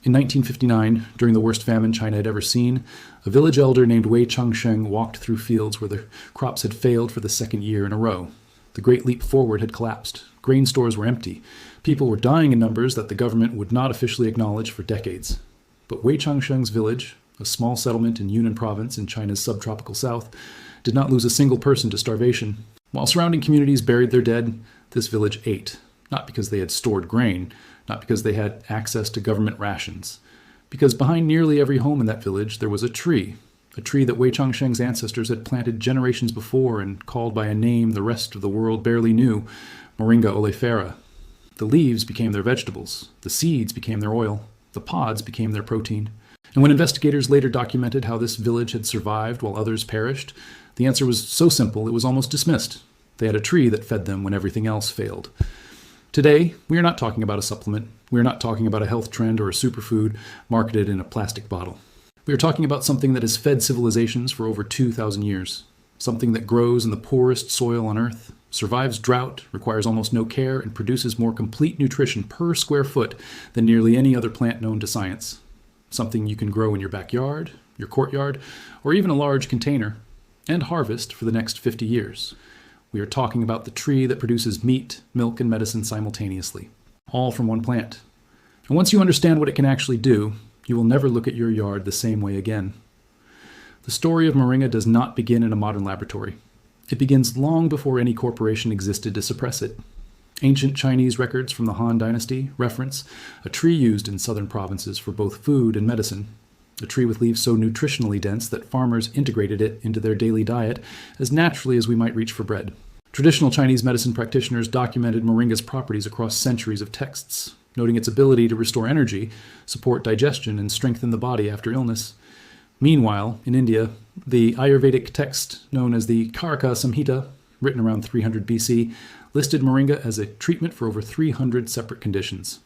In 1959, during the worst famine China had ever seen, a village elder named Wei Changsheng walked through fields where the crops had failed for the second year in a row. The Great Leap Forward had collapsed. Grain stores were empty. People were dying in numbers that the government would not officially acknowledge for decades. But Wei Changsheng's village, a small settlement in Yunnan province in China's subtropical south, did not lose a single person to starvation. While surrounding communities buried their dead, this village ate, not because they had stored grain, not because they had access to government rations, because behind nearly every home in that village there was a tree that Wei Changsheng's ancestors had planted generations before and called by a name the rest of the world barely knew, Moringa oleifera. The leaves became their vegetables, the seeds became their oil, the pods became their protein. And when investigators later documented how this village had survived while others perished, the answer was so simple it was almost dismissed. They had a tree that fed them when everything else failed. Today, we are not talking about a supplement. We are not talking about a health trend or a superfood marketed in a plastic bottle. We are talking about something that has fed civilizations for over 2,000 years. Something that grows in the poorest soil on Earth, survives drought, requires almost no care, and produces more complete nutrition per square foot than nearly any other plant known to science. Something you can grow in your backyard, your courtyard, or even a large container, and harvest for the next 50 years. We are talking about the tree that produces meat, milk, and medicine simultaneously, all from one plant. And once you understand what it can actually do, you will never look at your yard the same way again. The story of Moringa does not begin in a modern laboratory. It begins long before any corporation existed to suppress it. Ancient Chinese records from the Han Dynasty reference a tree used in southern provinces for both food and medicine, a tree with leaves so nutritionally dense that farmers integrated it into their daily diet as naturally as we might reach for bread. Traditional Chinese medicine practitioners documented moringa's properties across centuries of texts, noting its ability to restore energy, support digestion, and strengthen the body after illness. Meanwhile, in India, the Ayurvedic text known as the Karaka Samhita, written around 300 BC, listed moringa as a treatment for over 300 separate conditions.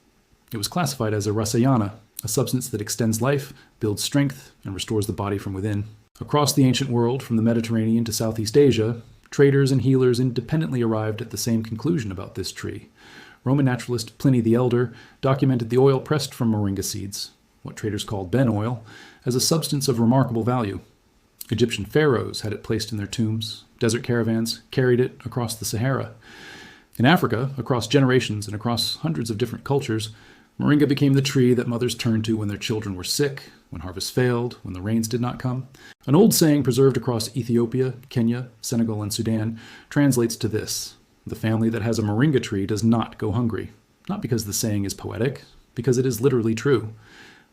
It was classified as a rasayana, a substance that extends life, builds strength, and restores the body from within. Across the ancient world, from the Mediterranean to Southeast Asia, traders and healers independently arrived at the same conclusion about this tree. Roman naturalist Pliny the Elder documented the oil pressed from moringa seeds, what traders called ben oil, as a substance of remarkable value. Egyptian pharaohs had it placed in their tombs. Desert caravans carried it across the Sahara. In Africa, across generations and across hundreds of different cultures, moringa became the tree that mothers turned to when their children were sick, when harvests failed, when the rains did not come. An old saying preserved across Ethiopia, Kenya, Senegal, and Sudan translates to this: the family that has a moringa tree does not go hungry. Not because the saying is poetic, because it is literally true.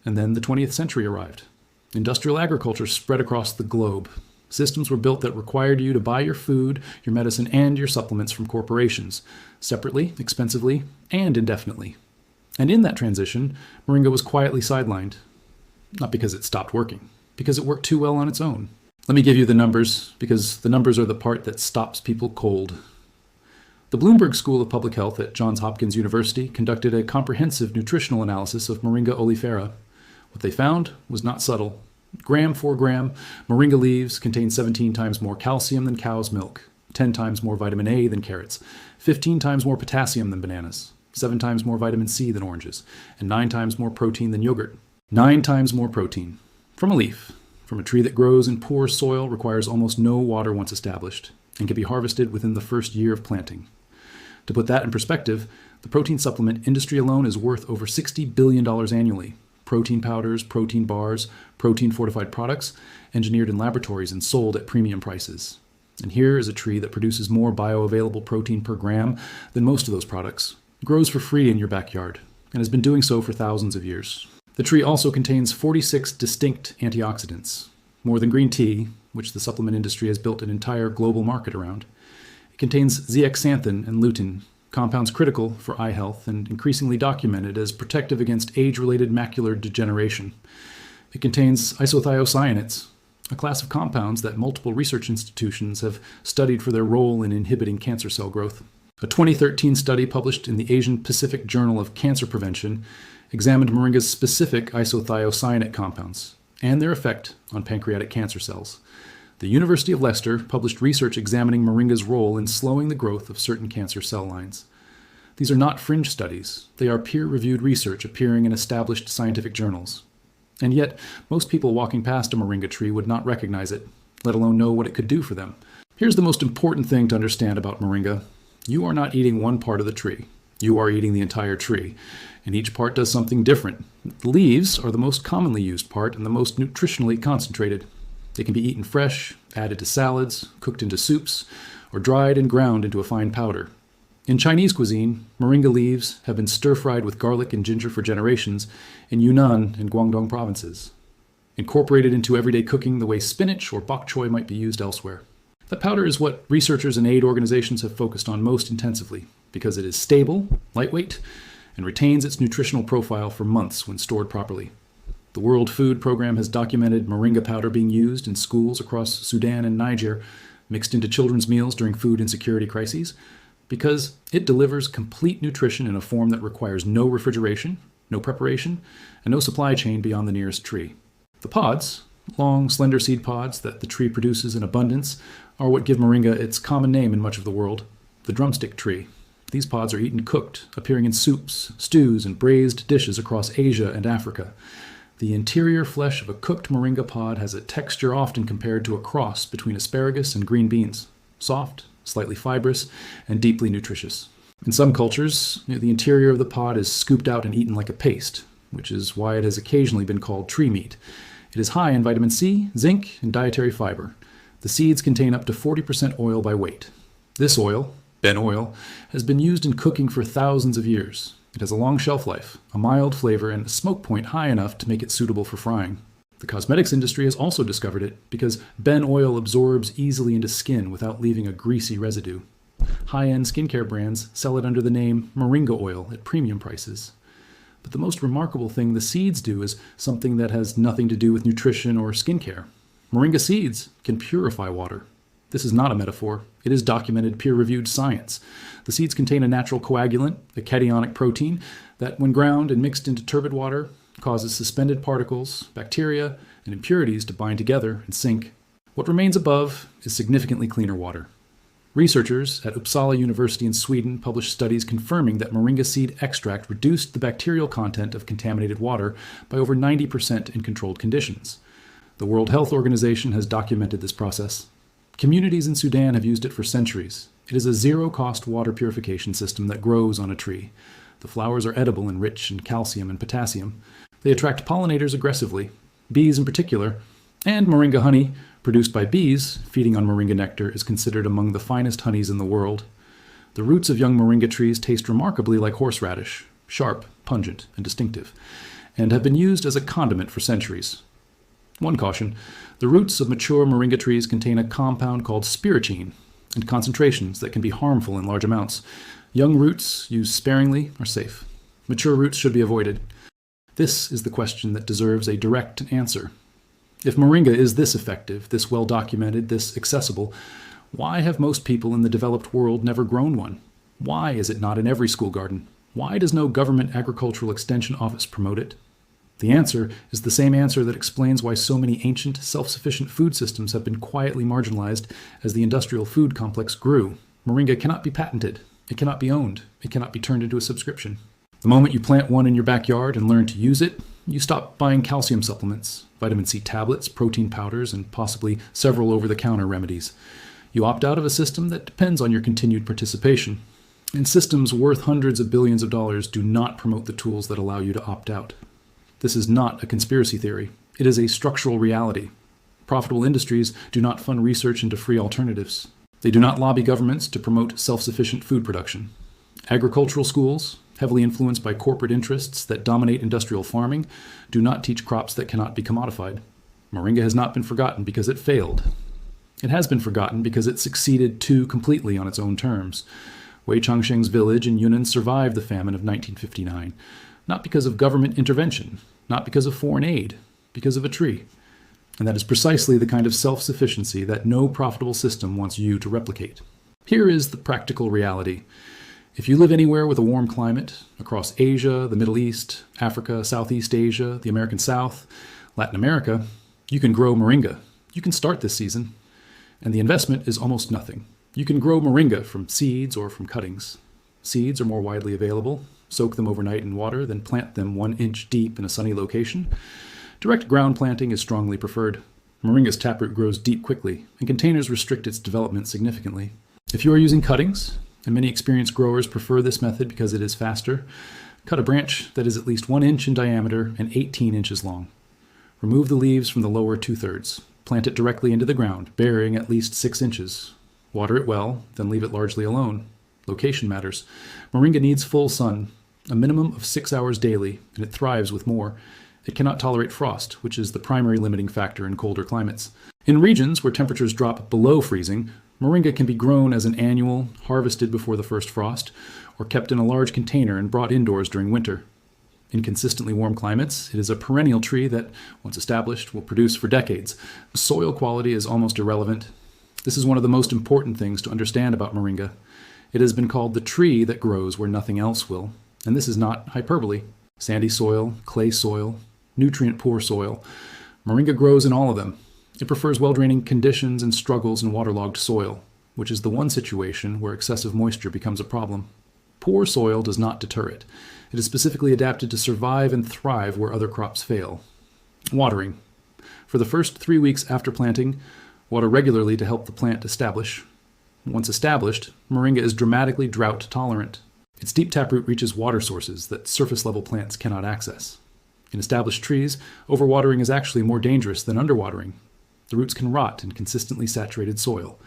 And then the 20th century arrived. Industrial agriculture spread across the globe. Systems were built that required you to buy your food, your medicine, and your supplements from corporations, separately, expensively, and indefinitely. And in that transition, moringa was quietly sidelined. Not because it stopped working, because it worked too well on its own. Let me give you the numbers, because the numbers are the part that stops people cold. The Bloomberg School of Public Health at Johns Hopkins University conducted a comprehensive nutritional analysis of Moringa oleifera. What they found was not subtle. Gram for gram, moringa leaves contain 17 times more calcium than cow's milk, 10 times more vitamin A than carrots, 15 times more potassium than bananas, 7 times more vitamin C than oranges, and 9 times more protein than yogurt. 9 times more protein. From a leaf, from a tree that grows in poor soil, requires almost no water once established, and can be harvested within the first year of planting. To put that in perspective, the protein supplement industry alone is worth over $60 billion annually. Protein powders, protein bars, protein-fortified products, engineered in laboratories and sold at premium prices. And here is a tree that produces more bioavailable protein per gram than most of those products, grows for free in your backyard, and has been doing so for thousands of years. The tree also contains 46 distinct antioxidants, more than green tea, which the supplement industry has built an entire global market around. It contains zeaxanthin and lutein, compounds critical for eye health and increasingly documented as protective against age-related macular degeneration. It contains isothiocyanates, a class of compounds that multiple research institutions have studied for their role in inhibiting cancer cell growth. A 2013 study published in the Asian Pacific Journal of Cancer Prevention examined moringa's specific isothiocyanate compounds and their effect on pancreatic cancer cells. The University of Leicester published research examining moringa's role in slowing the growth of certain cancer cell lines. These are not fringe studies. They are peer-reviewed research appearing in established scientific journals. And yet, most people walking past a moringa tree would not recognize it, let alone know what it could do for them. Here's the most important thing to understand about moringa. You are not eating one part of the tree. You are eating the entire tree, and each part does something different. The leaves are the most commonly used part and the most nutritionally concentrated. They can be eaten fresh, added to salads, cooked into soups, or dried and ground into a fine powder. In Chinese cuisine, moringa leaves have been stir-fried with garlic and ginger for generations in Yunnan and Guangdong provinces, incorporated into everyday cooking the way spinach or bok choy might be used elsewhere. That powder is what researchers and aid organizations have focused on most intensively, because it is stable, lightweight, and retains its nutritional profile for months when stored properly. The World Food Program has documented moringa powder being used in schools across Sudan and Niger, mixed into children's meals during food insecurity crises, because it delivers complete nutrition in a form that requires no refrigeration, no preparation, and no supply chain beyond the nearest tree. The pods, long, slender seed pods that the tree produces in abundance, are what give moringa its common name in much of the world, the drumstick tree. These pods are eaten cooked, appearing in soups, stews, and braised dishes across Asia and Africa. The interior flesh of a cooked moringa pod has a texture often compared to a cross between asparagus and green beans, soft, slightly fibrous, and deeply nutritious. In some cultures, the interior of the pod is scooped out and eaten like a paste, which is why it has occasionally been called tree meat. It is high in vitamin C, zinc, and dietary fiber. The seeds contain up to 40% oil by weight. This oil, ben oil, has been used in cooking for thousands of years. It has a long shelf life, a mild flavor, and a smoke point high enough to make it suitable for frying. The cosmetics industry has also discovered it because ben oil absorbs easily into skin without leaving a greasy residue. High-end skincare brands sell it under the name Moringa oil at premium prices. But the most remarkable thing the seeds do is something that has nothing to do with nutrition or skincare. Moringa seeds can purify water. This is not a metaphor. It is documented peer-reviewed science. The seeds contain a natural coagulant, a cationic protein, that when ground and mixed into turbid water, causes suspended particles, bacteria, and impurities to bind together and sink. What remains above is significantly cleaner water. Researchers at Uppsala University in Sweden published studies confirming that moringa seed extract reduced the bacterial content of contaminated water by over 90% in controlled conditions. The World Health Organization has documented this process. Communities in Sudan have used it for centuries. It is a zero-cost water purification system that grows on a tree. The flowers are edible and rich in calcium and potassium. They attract pollinators aggressively, bees in particular, and moringa honey, produced by bees feeding on moringa nectar, is considered among the finest honeys in the world. The roots of young moringa trees taste remarkably like horseradish, sharp, pungent, and distinctive, and have been used as a condiment for centuries. One caution, the roots of mature moringa trees contain a compound called spirituine and concentrations that can be harmful in large amounts. Young roots used sparingly are safe. Mature roots should be avoided. This is the question that deserves a direct answer. If moringa is this effective, this well-documented, this accessible, why have most people in the developed world never grown one? Why is it not in every school garden? Why does no government agricultural extension office promote it? The answer is the same answer that explains why so many ancient, self-sufficient food systems have been quietly marginalized as the industrial food complex grew. Moringa cannot be patented. It cannot be owned. It cannot be turned into a subscription. The moment you plant one in your backyard and learn to use it, you stop buying calcium supplements, vitamin C tablets, protein powders, and possibly several over-the-counter remedies. You opt out of a system that depends on your continued participation. And systems worth hundreds of billions of dollars do not promote the tools that allow you to opt out. This is not a conspiracy theory. It is a structural reality. Profitable industries do not fund research into free alternatives. They do not lobby governments to promote self-sufficient food production. Agricultural schools, heavily influenced by corporate interests that dominate industrial farming, do not teach crops that cannot be commodified. Moringa has not been forgotten because it failed. It has been forgotten because it succeeded too completely on its own terms. Wei Changsheng's village in Yunnan survived the famine of 1959, not because of government intervention, not because of foreign aid, because of a tree. And that is precisely the kind of self-sufficiency that no profitable system wants you to replicate. Here is the practical reality. If you live anywhere with a warm climate, across Asia, the Middle East, Africa, Southeast Asia, the American South, Latin America, you can grow moringa. You can start this season. And the investment is almost nothing. You can grow moringa from seeds or from cuttings. Seeds are more widely available. Soak them overnight in water, then plant them 1 inch deep in a sunny location. Direct ground planting is strongly preferred. Moringa's taproot grows deep quickly, and containers restrict its development significantly. If you are using cuttings, and many experienced growers prefer this method because it is faster, cut a branch that is at least 1 inch in diameter and 18 inches long. Remove the leaves from the lower 2/3. Plant it directly into the ground, burying at least 6 inches. Water it well, then leave it largely alone. Location matters. Moringa needs full sun, a minimum of 6 hours daily, and it thrives with more. It cannot tolerate frost, which is the primary limiting factor in colder climates. In regions where temperatures drop below freezing, Moringa can be grown as an annual, harvested before the first frost, or kept in a large container and brought indoors during winter. In consistently warm climates, it is a perennial tree that, once established, will produce for decades. Soil quality is almost irrelevant. This is one of the most important things to understand about Moringa. It has been called the tree that grows where nothing else will, and this is not hyperbole. Sandy soil, clay soil, nutrient-poor soil. Moringa grows in all of them. It prefers well-draining conditions and struggles in waterlogged soil, which is the one situation where excessive moisture becomes a problem. Poor soil does not deter it. It is specifically adapted to survive and thrive where other crops fail. Watering. For the first 3 weeks after planting, water regularly to help the plant establish. Once established, Moringa is dramatically drought tolerant. Its deep taproot reaches water sources that surface-level plants cannot access. In established trees, overwatering is actually more dangerous than underwatering. The roots can rot in consistently saturated soil.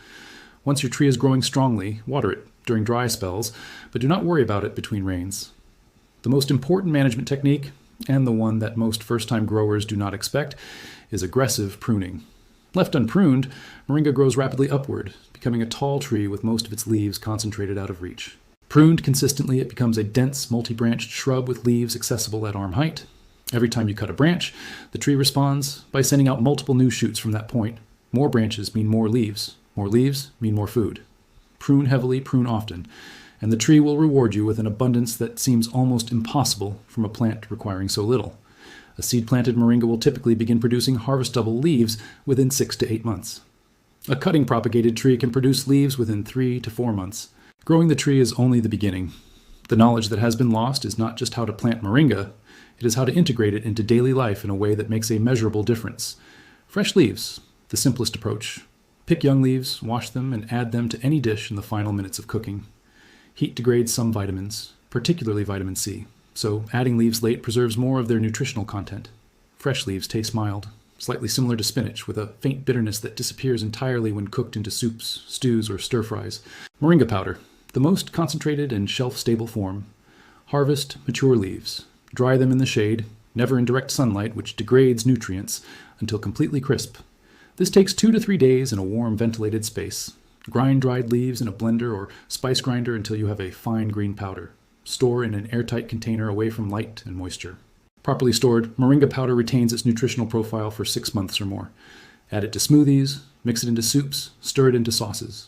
Once your tree is growing strongly, water it during dry spells, but do not worry about it between rains. The most important management technique, and the one that most first-time growers do not expect, is aggressive pruning. Left unpruned, Moringa grows rapidly upward, becoming a tall tree with most of its leaves concentrated out of reach. Pruned consistently, it becomes a dense, multi-branched shrub with leaves accessible at arm height. Every time you cut a branch, the tree responds by sending out multiple new shoots from that point. More branches mean more leaves. More leaves mean more food. Prune heavily, prune often, and the tree will reward you with an abundance that seems almost impossible from a plant requiring so little. A seed-planted Moringa will typically begin producing harvestable leaves within 6 to 8 months. A cutting-propagated tree can produce leaves within 3 to 4 months. Growing the tree is only the beginning. The knowledge that has been lost is not just how to plant Moringa, it is how to integrate it into daily life in a way that makes a measurable difference. Fresh leaves, the simplest approach. Pick young leaves, wash them, and add them to any dish in the final minutes of cooking. Heat degrades some vitamins, particularly vitamin C, so adding leaves late preserves more of their nutritional content. Fresh leaves taste mild, slightly similar to spinach, with a faint bitterness that disappears entirely when cooked into soups, stews, or stir-fries. Moringa powder, the most concentrated and shelf-stable form. Harvest mature leaves. Dry them in the shade, never in direct sunlight, which degrades nutrients, until completely crisp. This takes 2 to 3 days in a warm, ventilated space. Grind dried leaves in a blender or spice grinder until you have a fine green powder. Store in an airtight container away from light and moisture. Properly stored, Moringa powder retains its nutritional profile for 6 months or more. Add it to smoothies, mix it into soups, stir it into sauces.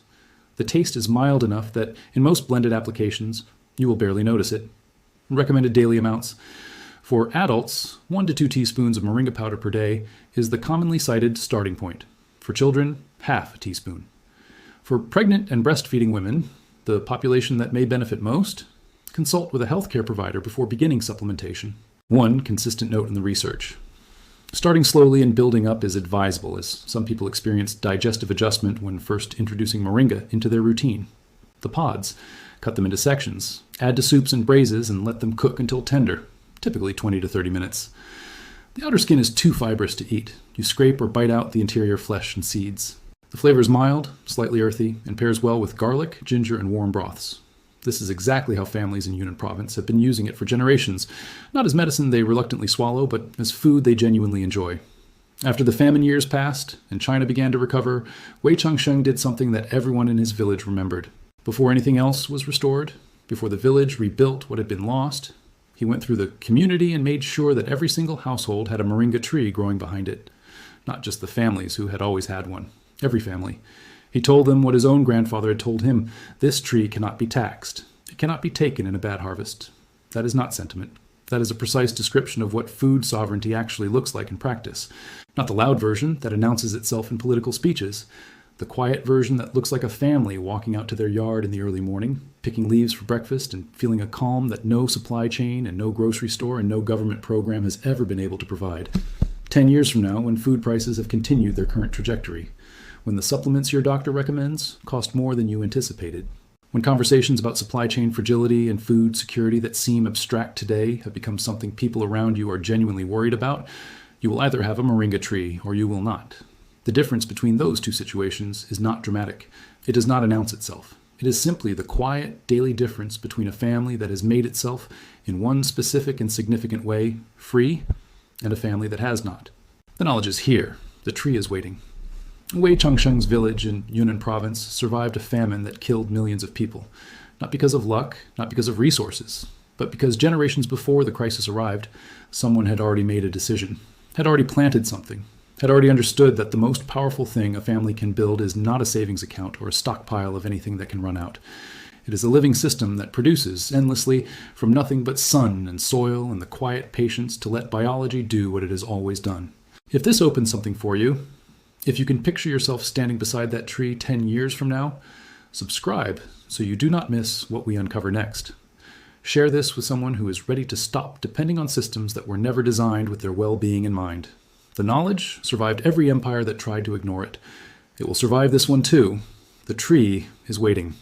The taste is mild enough that, in most blended applications, you will barely notice it. Recommended daily amounts. For adults, 1 to 2 teaspoons of Moringa powder per day is the commonly cited starting point. For children, half a teaspoon. For pregnant and breastfeeding women, the population that may benefit most, consult with a healthcare provider before beginning supplementation. One consistent note in the research. Starting slowly and building up is advisable, as some people experience digestive adjustment when first introducing Moringa into their routine. The pods. Cut them into sections. Add to soups and braises and let them cook until tender, typically 20 to 30 minutes. The outer skin is too fibrous to eat. You scrape or bite out the interior flesh and seeds. The flavor is mild, slightly earthy, and pairs well with garlic, ginger, and warm broths. This is exactly how families in Yunnan province have been using it for generations, not as medicine they reluctantly swallow, but as food they genuinely enjoy. After the famine years passed and China began to recover, Wei Changsheng did something that everyone in his village remembered. Before anything else was restored, before the village rebuilt what had been lost, he went through the community and made sure that every single household had a Moringa tree growing behind it. Not just the families who had always had one. Every family. He told them what his own grandfather had told him. This tree cannot be taxed. It cannot be taken in a bad harvest. That is not sentiment. That is a precise description of what food sovereignty actually looks like in practice. Not the loud version that announces itself in political speeches. The quiet version that looks like a family walking out to their yard in the early morning, picking leaves for breakfast and feeling a calm that no supply chain and no grocery store and no government program has ever been able to provide. 10 years from now, when food prices have continued their current trajectory, when the supplements your doctor recommends cost more than you anticipated, when conversations about supply chain fragility and food security that seem abstract today have become something people around you are genuinely worried about, you will either have a moringa tree or you will not. The difference between those two situations is not dramatic. It does not announce itself. It is simply the quiet, daily difference between a family that has made itself, in one specific and significant way, free, and a family that has not. The knowledge is here. The tree is waiting. Wei Changsheng's village in Yunnan province survived a famine that killed millions of people, not because of luck, not because of resources, but because generations before the crisis arrived, someone had already made a decision, had already planted something, had already understood that the most powerful thing a family can build is not a savings account or a stockpile of anything that can run out. It is a living system that produces endlessly from nothing but sun and soil and the quiet patience to let biology do what it has always done. If this opens something for you, if you can picture yourself standing beside that tree 10 years from now, subscribe so you do not miss what we uncover next. Share this with someone who is ready to stop depending on systems that were never designed with their well-being in mind. The knowledge survived every empire that tried to ignore it. It will survive this one too. The tree is waiting.